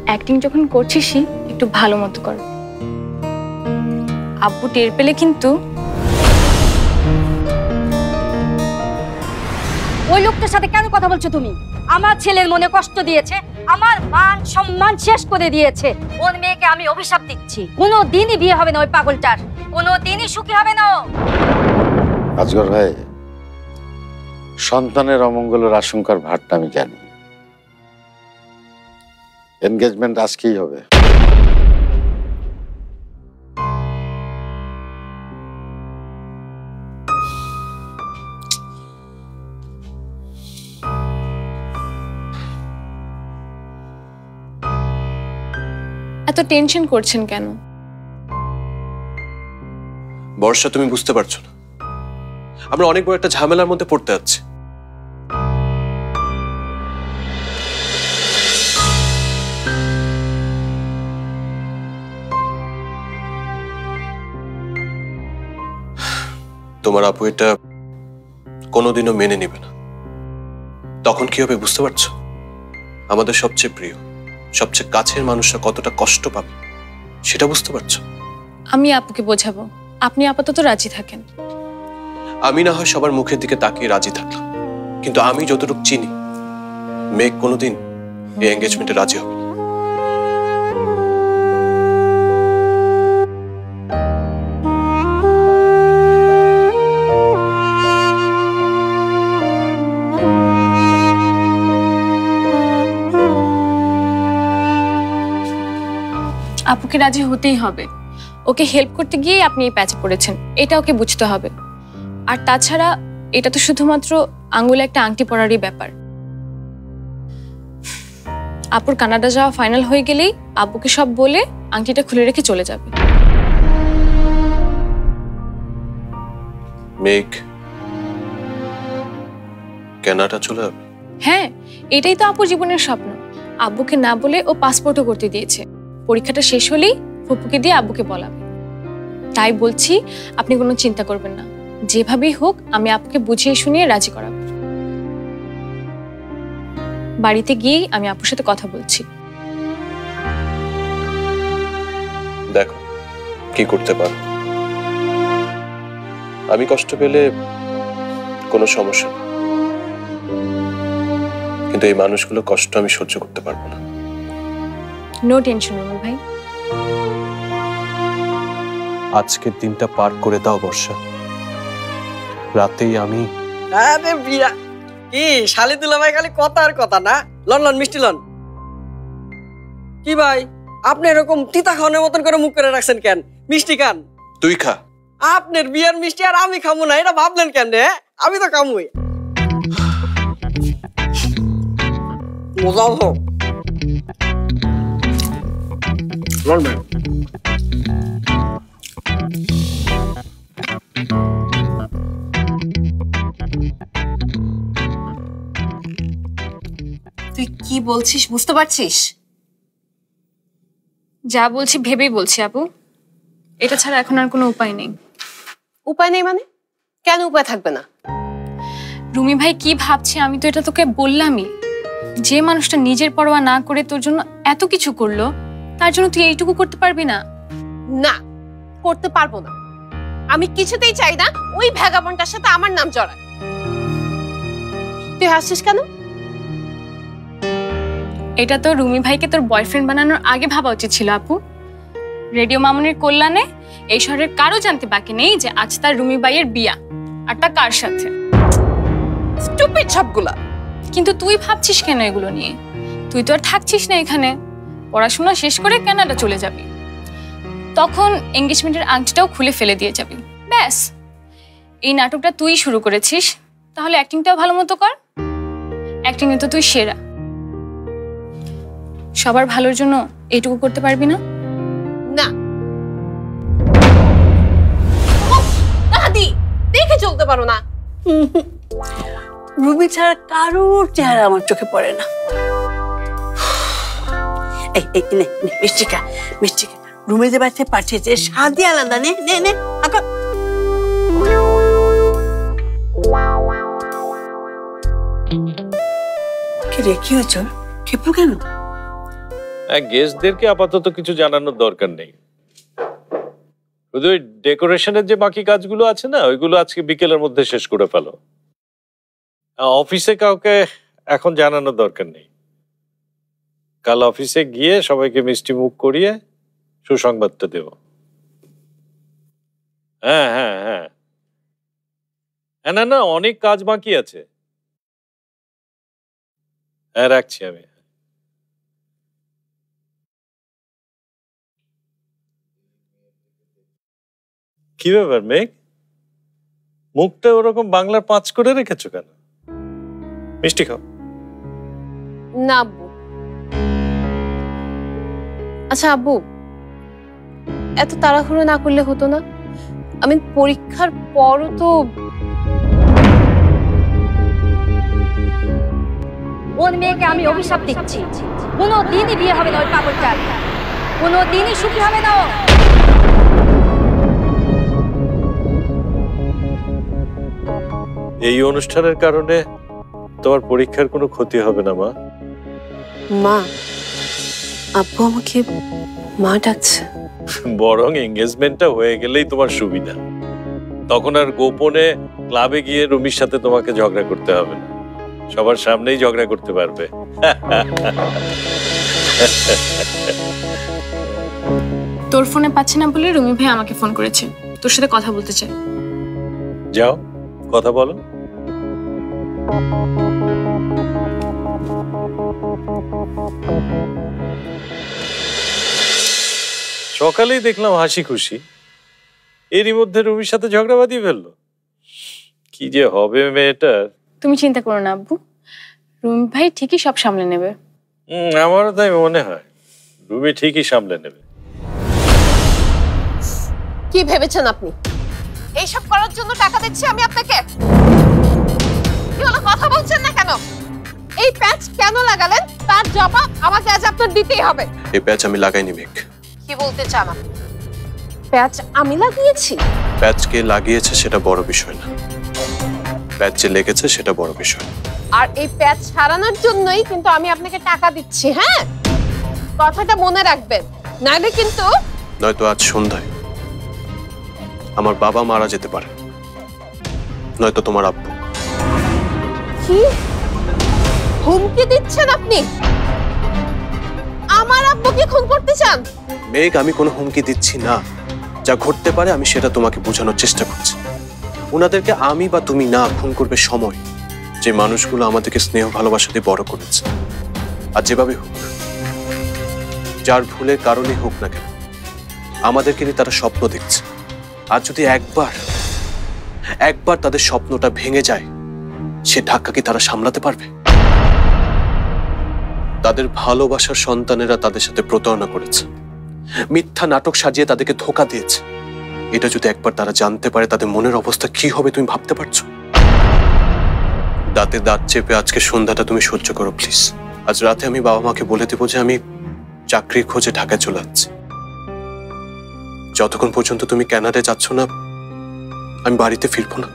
Acting যখন করছিসই একটু ভালো মতো কর। আব্বু টের পেলে কিন্তু। ওই লোকটার সাথে কেন কথা বলছো তুমি? আমার ছেলের মনে কষ্ট দিয়েছে, আমার মান সম্মান শেষ করে দিয়েছে। ওর মেয়েকে আমি অভিশাপ দিচ্ছি, কোনোদিনই বিয়ে হবে না ওই পাগলটার, কোনোদিনই সুখী হবে না। আজগর ভাই, সন্তানের অমঙ্গলের আশঙ্কার ভারটা আমি জানি। এনগেজমেন্ট আজকেই হবে। এত টেনশন করছেন কেন? বর্ষা, তুমি বুঝতে পারছো না, আমরা অনেক বড় একটা ঝামেলার মধ্যে পড়তে যাচ্ছি। তোমার আপু এটা কোনোদিনও মেনে নেবে না। তখন কি হবে বুঝতে পারছো? আমাদের সবচেয়ে প্রিয়, সবচেয়ে কাছের মানুষরা কতটা কষ্ট পাবে সেটা বুঝতে পারছো? আমি আপুকে বোঝাবো, আপনি আপাতত রাজি থাকেন। আমি না হয় সবার মুখের দিকে তাকিয়ে রাজি থাকলাম, কিন্তু আমি যতটুকু চিনি মেঘ কোনোদিন এই এঙ্গেজমেন্টে রাজি হবে না। আপুকে রাজি হতেই হবে। ওকে হেল্প করতে গিয়ে আপনি এই প্যাচে পড়েছেন, এটা ওকে বুঝতে হবে। আর তাছাড়া এটা তো শুধুমাত্র আঙ্গুলে একটা আংটি পরারই ব্যাপার। আপুর কানাডা যাওয়া ফাইনাল হয়ে গেলেই আব্বুকে সব বলে আংটিটা খুলে রেখে চলে যাবে। মেঘ কানাডা চলে যাবে? হ্যাঁ, এটাই তো আপুর জীবনের স্বপ্ন। আব্বুকে না বলে ও পাসপোর্টও করতে দিয়েছে। পরীক্ষাটা শেষ হলেই ফুপুকে দিয়ে আব্বুকে বলাবে। তাই বলছি, আপনি কোনো চিন্তা করবেন না, যেভাবেই হোক আমি আপুকে বুঝিয়ে শুনিয়ে রাজি করাবো। বাড়িতে গিয়েই আমি আপুর সাথে কথা বলছি। দেখো কি করতে পারো। আমি কষ্ট পেলে কোনো সমস্যা নেই, কিন্তু এই মানুষগুলো কষ্ট আমি সহ্য করতে পারবো না। নো টেনশন রুমি ভাই। আজকের দিনটা পার করে দাও বর্ষা, রাতেই আমি। আরে বিয়া কি শালি দুলাভাই, খালি কথা আর কথা না। লন লন মিষ্টি লন। কি ভাই আপনি এরকম তিতা খাওয়ানোর মতন করে মুখ করে রাখছেন কেন? মিষ্টি খান। তুই খা। আপনার বিয়ার মিষ্টি আর আমি খামু না, এটা ভাবলেন কেন রে? আমি তো খামুই। মজাও হোক। লন ভাই। তুই কি বলছিস বুঝতে পারছিস? যা বলছি ভেবেই বলছি আপু, এটা ছাড়া এখন আর কোনো উপায় নেই। উপায় নেই মানে? কেন উপায় থাকবে না? রুমি ভাই কি ভাবছি আমি তো এটা তোকে বললামই। যে মানুষটা নিজের পরোয়া না করে তোর জন্য এত কিছু করলো, তার জন্য তুই এইটুকু করতে পারবি না? না, করতে পারবো না। আমি কিছুতেই চাই না ওই ভ্যাগাবন্ডটার সাথে আমার নাম জড়ায়। তুই হাসছিস কেন? এটা তো রুমি ভাইকে তোর বয়ফ্রেন্ড বানানোর আগে ভাবা উচিত ছিল আপু। রেডিও মামুনের কল্যাণে এই শহরের কারো জানতে বাকি নেই যে আজ তার রুমি ভাইয়ের বিয়া, আর তা কার সাথে। স্টুপিড সবগুলা। কিন্তু তুই ভাবছিস কেন এগুলো নিয়ে? তুই তো আর থাকছিস না এখানে, পড়াশোনা শেষ করে কানাডা চলে যাবি। তখন এঙ্গেজমেন্টের আংটিটাও খুলে ফেলে দিয়ে যাবি, ব্যাস। এই নাটকটা তুই শুরু করেছিস, তাহলে অ্যাক্টিংটাও ভালো মতো কর। অ্যাক্টিংয়ে তো তুই সেরা। সবার ভালোর জন্য এইটুকু করতে পারবি না? না দাদি, দেখে চলতে পারো না। রুবি ছাড়া কারোর চেহারা আমার চোখে পড়ে না। এই এই নে নে মিষ্টিকা, মিষ্টিকা রুমে যে বাচ্চা পাঠিয়েছে স্বাদই আলাদা। নে নে নে আকা। কি রে, কি হয়েছ? খেপো কেন? গেস্টদেরকে আপাতত কিছু জানানোর দরকার নেই, শুধু ওই ডেকোরেশনের যে বাকি কাজগুলো আছে না, ওইগুলো আজকে বিকেলের মধ্যে শেষ করে ফেলো। অফিসে কাউকে এখন জানানোর দরকার নেই, কাল অফিসে গিয়ে সবাইকে মিষ্টি মুখ করিয়ে সুসংবাদটা দেব। হ্যাঁ হ্যাঁ হ্যাঁ, না না, অনেক কাজ বাকি আছে। হ্যাঁ, রাখছি আমি। কি ব্যাপার মেঘ, মুখটা ওরকম বাংলার পাঁচ করে রেখেছো কেন? মিষ্টি খাও। না আব্বু। আচ্ছা আব্বু, এত তাড়াহুড়ো না করলে হতো না? আমি পরীক্ষার পরও তো। ওর মেয়েকে আমি অভিশাপ দিচ্ছি, কোনোদিনই বিয়ে হবে না ওই পাগলটার, কোনোদিনই সুখী হবে না ও। এই অনুষ্ঠানের কারণে তোমার পরীক্ষার কোনো ক্ষতি হবে না মা। মা, আব্বু আমাকে মা ডাকছে। বরং এঙ্গেজমেন্টটা হয়ে গেলেই তোমার সুবিধা, তখন আর গোপনে ক্লাবে গিয়ে রুমির সাথে তোমাকে ঝগড়া করতে হবে না, সবার সামনেই ঝগড়া করতে পারবে। তোর ফোনে পাচ্ছে না বলে রুমি ভাই আমাকে ফোন করেছে, তোর সাথে কথা বলতে চাই। যাও, কথা বলো। সকালেই দেখলাম হাসি খুশি, এরই মধ্যে রুমির সাথে ঝগড়া বাঁধিয়ে ফেললো। কি যে হবে মেয়েটার। তুমি চিন্তা করো না আব্বু, রুমি ভাই ঠিকই সব সামলে নেবে। আমারও তাই মনে হয়, রুমি ঠিকই সামলে নেবে। কি ভেবেছেন আপনি? এইসব করার জন্য টাকা দিচ্ছি আমি আপনাকে? কি হলো, কথা বলছেন না কেন? এই প্যাচ কেন লাগালেন তার জবাব আমাকে আজ আপনার দিতেই হবে। এই প্যাচ আমি লাগাইনি মেঘ। কি বলতে চান আপনি? প্যাচ আমি লাগিয়েছি? প্যাচ কে লাগিয়েছে সেটা বড় বিষয় না, প্যাচ যে লেগেছে সেটা বড় বিষয়। আর এই প্যাচ সারানোর জন্যই কিন্তু আমি আপনাকে টাকা দিচ্ছি। হ্যাঁ, কথাটা মনে রাখবেন, নাইলে কিন্তু। নয়তো আজ সন্ধ্যায় আমার বাবা মারা যেতে পারে, নয়তো তোমার আব্বু। কি হুমকি দিচ্ছেন আপনি? আমার আব্বুকে খুন করতে চান? মেঘ, আমি কোনো হুমকি দিচ্ছি না, যা ঘটতে পারে আমি সেটা তোমাকে বোঝানোর চেষ্টা করছি। ওনাদেরকে আমি বা তুমি না খুন করবে সময়, যে মানুষগুলো আমাদেরকে স্নেহ ভালোবাসা দিয়ে বড় করেছে। আর যেভাবে হোক, যার ভুলের কারণে হোক না কেন, আমাদেরকে নিয়ে তারা স্বপ্ন দেখছে। আর যদি একবার তাদের স্বপ্নটা ভেঙে যায়, সে ধাক্কা কি তারা সামলাতে পারবে? তাদের ভালোবাসার সন্তানেরা তাদের সাথে প্রতারণা করেছে, মিথ্যা নাটক সাজিয়ে তাদেরকে ধোঁকা দিয়েছে। এটা যদি একবার তারা জানতে পারে, তাদের মনের অবস্থা কি হবে তুমি ভাবতে পারছো? দাঁতে দাঁত চেপে আজকে সন্ধ্যাটা তুমি সহ্য করো প্লিজ। আজ রাতে আমি বাবা মাকে বলে দেবো যে আমি চাকরির খোঁজে ঢাকায় চলে যাচ্ছি। যতক্ষণ পর্যন্ত তুমি কানাডায় যাচ্ছ না, আমি বাড়িতে ফিরবো না।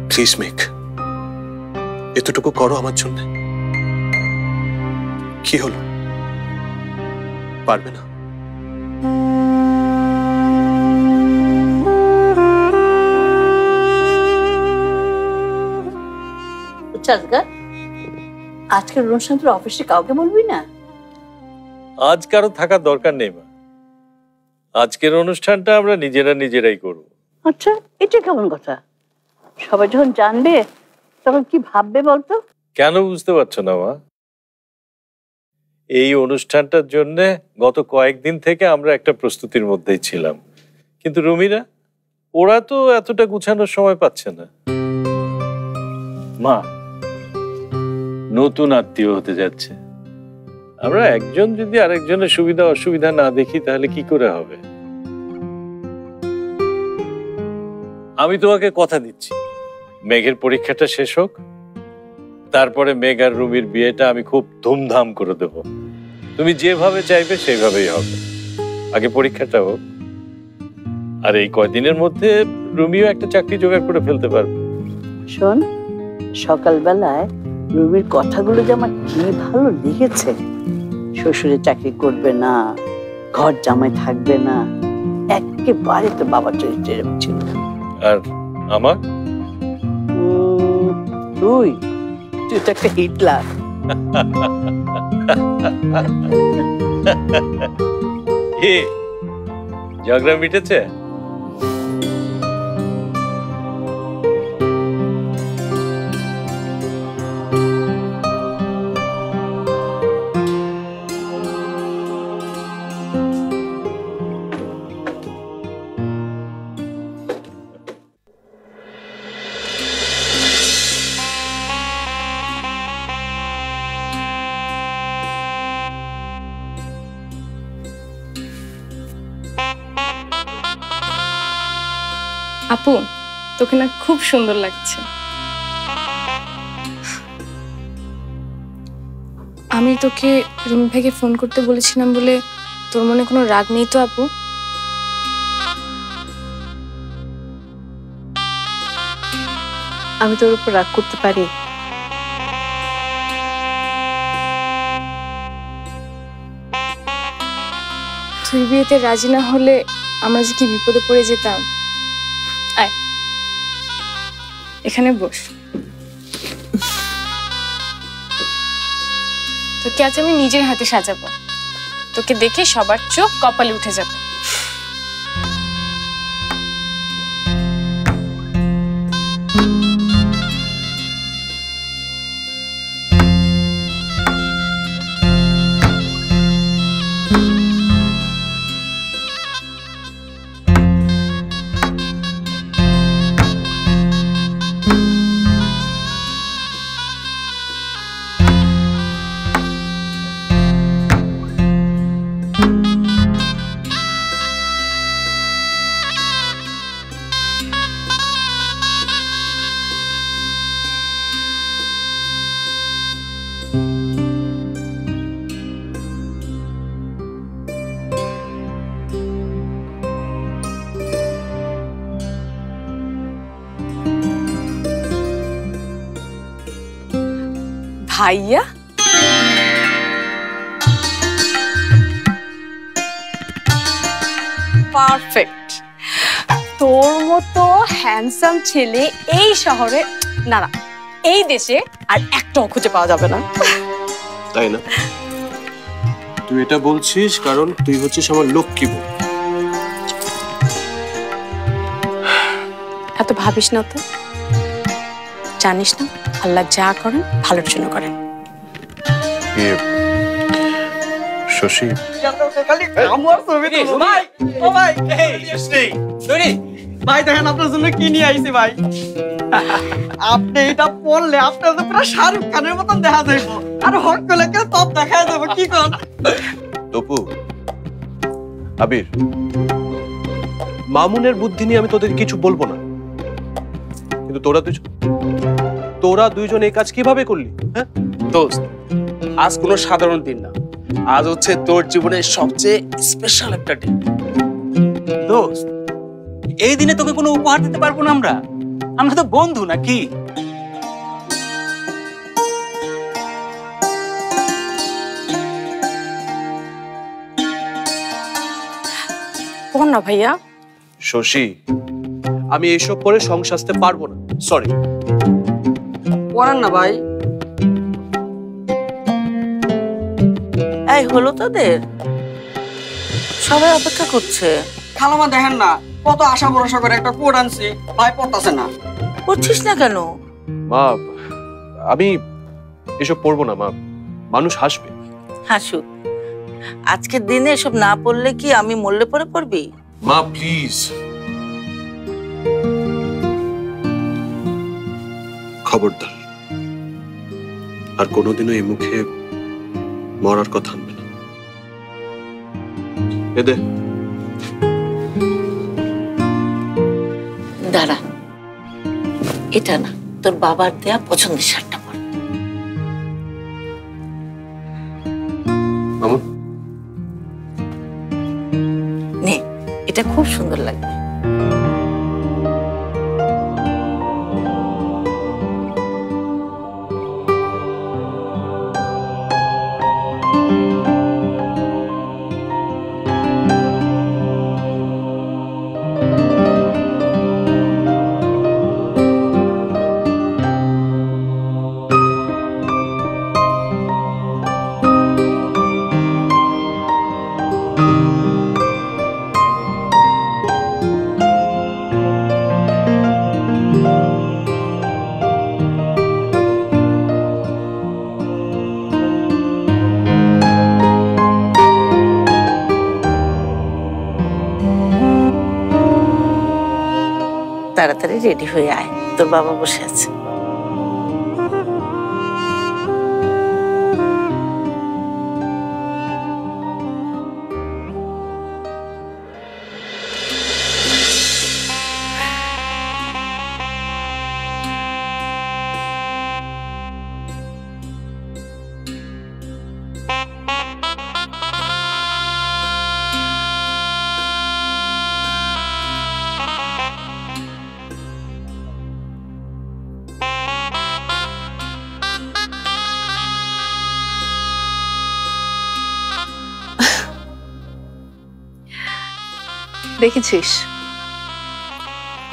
প্লিজ মেঘ, এতটুকু করো আমার জন্য। কি হলো, পারবে না? আজকের অনুষ্ঠান তোর অফিসে কাউকে বলবি না? আজ কারো থাকার দরকার নেই মা, আজকের অনুষ্ঠানটা আমরা নিজেরাই করব। আচ্ছা, এটা কেমন কথা? সবাই যখন জানবে তখন কি ভাববে বলতো? কেন বুঝতে পারছো না মা? এই অনুষ্ঠানটার জন্য গত কয়েকদিন থেকে আমরা একটা প্রস্তুতির মধ্যেই ছিলাম, কিন্তু রুমিরা ওরা তো এতটা গুছানোর সময় পাচ্ছে না। মা, নতুন আত্মীয় হতে যাচ্ছে, আমরা একজন যদি আরেকজনের সুবিধা অসুবিধা না দেখি তাহলে কি করে হবে? আমি তোমাকে কথা দিচ্ছি, মেঘের পরীক্ষাটা শেষ হোক, তারপরে মেঘ আর রুমির বিয়েটা আমি খুব ধুমধাম করে দেব। তুমি যেভাবে চাইবে সেইভাবেই হবে, আগে পরীক্ষাটা হোক। আর এই কয়দিনের মধ্যে রুমিও একটা চাকরি জোগাড় করে ফেলতে পারবে। শোন, সকালবেলায় রুমির কথাগুলো যে আমার কি ভালো লেগেছে। শ্বশুরের চাকরি করবে না, ঘর জামাই থাকবে না, একেবারে তো বাবার চরিত্র এরকম ছিল। আর আমার তুই তুই তো একটা হিটলার। কি ঝগড়া মিটেছে? আপু, তোকে না খুব সুন্দর লাগছে। আমি তোকে রুমি ভাইকে ফোন করতে বলেছিলাম বলে তোর মনে কোনো রাগ নেই তো আপু? আমি তোর উপর রাগ করতে পারি? তুই বিয়েতে রাজি না হলে আমরা যে কি বিপদে পড়ে যেতাম। আয় এখানে বস। তোকে আজ আমি নিজের হাতে সাজাবো। তোকে দেখে সবার চোখ কপালে উঠে যাবে। ভাইয়া, পারফেক্ট। তোর মতো হ্যান্ডসাম ছেলে এই শহরে না না এই দেশে আর একটাও খুঁজে পাওয়া যাবে না। তাই না? তুই এটা বলছিস কারণ তুই হচ্ছিস আমার লক্ষ্মী বউ। এত ভাবিস না তো, জানিস না আল্লাহ যা করেন ভালোর জন্য করেন। শশী, ভাই দেখেন আপনার জন্য কি নিয়ে আইছি ভাই। আপনি এটা পড়লে আপনার তো পুরো শাহরুখ খানের মতন দেখা যাইব, আর হক করলে কেউ টপ দেখা যাবে। কি কর তপু, আবির, মামুনের বুদ্ধি নিয়ে আমি তোদের কিছু বলবো না, কিন্তু তোরা দুইজন এই কাজ কিভাবে করলি? হ্যাঁ দোস্ত, আজ কোনো সাধারণ দিন না, আজ হচ্ছে তোর জীবনের সবচেয়ে স্পেশাল একটা দিন। দোস্ত, এই দিনে তোকে কোনো উপহার দিতে পারবো না আমরা? আমরা তো বন্ধু নাকি? বল না ভাইয়া। শশী, আমি এইসব করে সংসার সাজতে পারবো না, সরি। পড়ান না ভাই। এই হলো তোদের? সবাই অপেক্ষা করছে। খালামা দেখেন না কত আশা ভরসা করে একটা কোড আনছি, ভাই পড়তাছে না। করছিস না কেন? মা, আমি এসব পড়বো না মা, মানুষ হাসবে। হাসুক, আজকের দিনে এসব না পড়লে কি আমি মরলে পরে পড়বি? মা প্লিজ। খবরদার আর কোনোদিনও এই মুখে মরার কথা আনবে না। এদে দাঁড়া, এটা না, তোর বাবার দেয়া পছন্দের শার্টটা পর। মামুন, নে, এটা খুব সুন্দর লাগবে। তাড়াতাড়ি রেডি হয়ে আয়, তোর বাবা বসে আছে। দেখেছিস,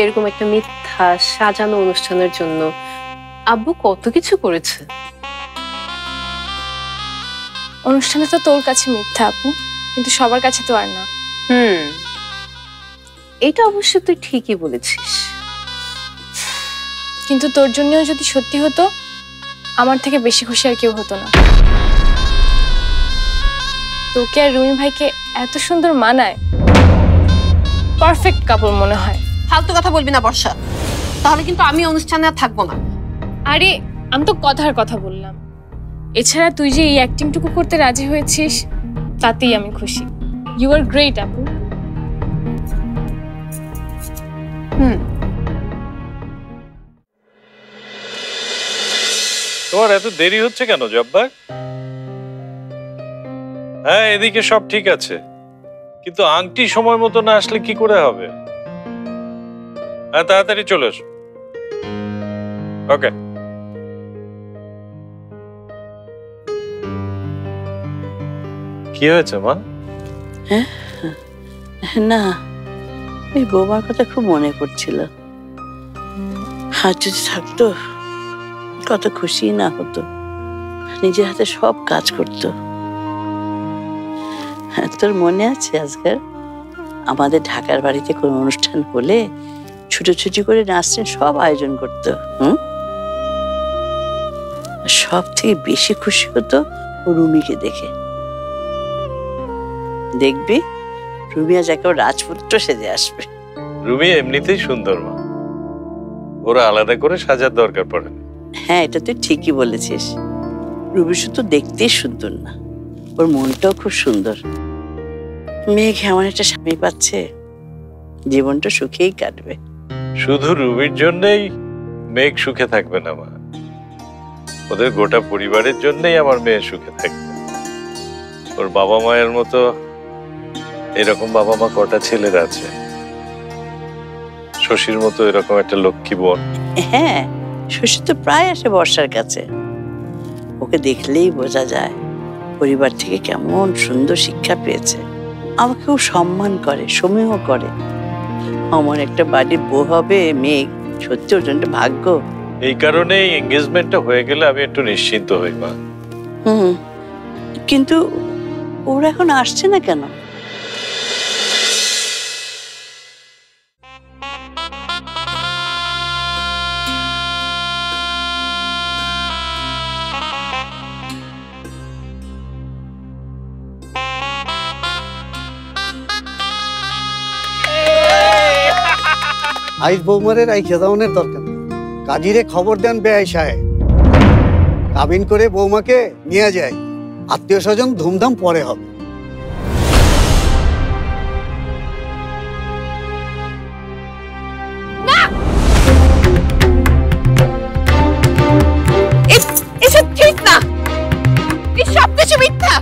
এরকম একটা মিথ্যা সাজানো অনুষ্ঠানের জন্য আব্বু কত কিছু করেছে। অনুষ্ঠানে তো তোর কাছে মিথ্যা আপু, কিন্তু সবার কাছে তো আর না। এটা অবশ্য তুই ঠিকই বলেছিস, কিন্তু তোর জন্যও যদি সত্যি হতো, আমার থেকে বেশি খুশি আর কেউ হতো না। তোকে আর রুমি ভাইকে এত সুন্দর মানায়, পারফেক্ট কাপড় মনে হয়। ফালতু কথা বলবি না বর্ষা, তাহলে কিন্তু আমি অনুষ্ঠানে আর থাকবো না। আরে আমি তো কথার কথা বললাম। এছাড়া তুই যে এই অ্যাক্টিংটুকু করতে রাজি হয়েছিস, তাতেই আমি খুশি। ইউ আর গ্রেট আপু। তোমার এত দেরি হচ্ছে কেন জব্বার? হ্যাঁ, এদিকে সব ঠিক আছে, কিন্তু আংটি সময় মতো না আসলে কি করে হবে? হ্যাঁ, তাড়াতাড়ি চলে এসো। ওকে। কি হয়েছে মা? না, ওই বৌমার কথা খুব মনে পড়ছিল। হাত যদি থাকতো কত খুশি না হতো, নিজের হাতে সব কাজ করতো। তোর মনে আছে আজকাল আমাদের ঢাকার বাড়িতে কোনো অনুষ্ঠান হলে ছুটোছুটি করে নাচতেন, সব আয়োজন করতো। সব থেকে বেশি খুশি হতো ও রুমিকে দেখে। দেখবি রুমি আজ একেবারে রাজপুত্র সেজে আসবে। রুমি এমনিতেই সুন্দর মা, ওরা আলাদা করে সাজার দরকার পড়ে না। হ্যাঁ, এটা তুই ঠিকই বলেছিস। রুমি শুধু দেখতেই সুন্দর না, ওর মনটাও খুব সুন্দর। মেঘ এমন একটা স্বামী পাচ্ছে, জীবনটা সুখেই কাটবে। শুধু রুমির জন্যই মেঘ সুখে থাকবে না মা, ওদের গোটা পরিবারের জন্যই আমার মেয়ে সুখে থাকবে। ওর বাবা মায়ের মতো এরকম বাবা মা কটা ছেলের আছে। শশীর মতো এরকম একটা লক্ষ্মী বোন। হ্যাঁ, শশী তো প্রায় আসে বর্ষার কাছে। ওকে দেখলেই বোঝা যায় পরিবার থেকে কেমন সুন্দর শিক্ষা পেয়েছে। আমাকেও সম্মান করে, সমীহ করে। আমার একটা বাড়ির বউ হবে মেঘ, সত্যি ওর জন্য ভাগ্য। এই কারণেই এঙ্গেজমেন্টটা হয়ে গেলে আমি একটু নিশ্চিন্ত হই মা। কিন্তু ওরা এখন আসছে না কেন? আইস বৌমারে রাইখে যাওয়ানোর দরকার নেই। কাজীরে খবর দেন বেআই সাহেব, কাবিন করে বৌমাকে নিয়ে যায়। আত্মীয় স্বজন ধুমধাম পরে হবে। এসব ঠিক না, এই সব কিছু মিথ্যা।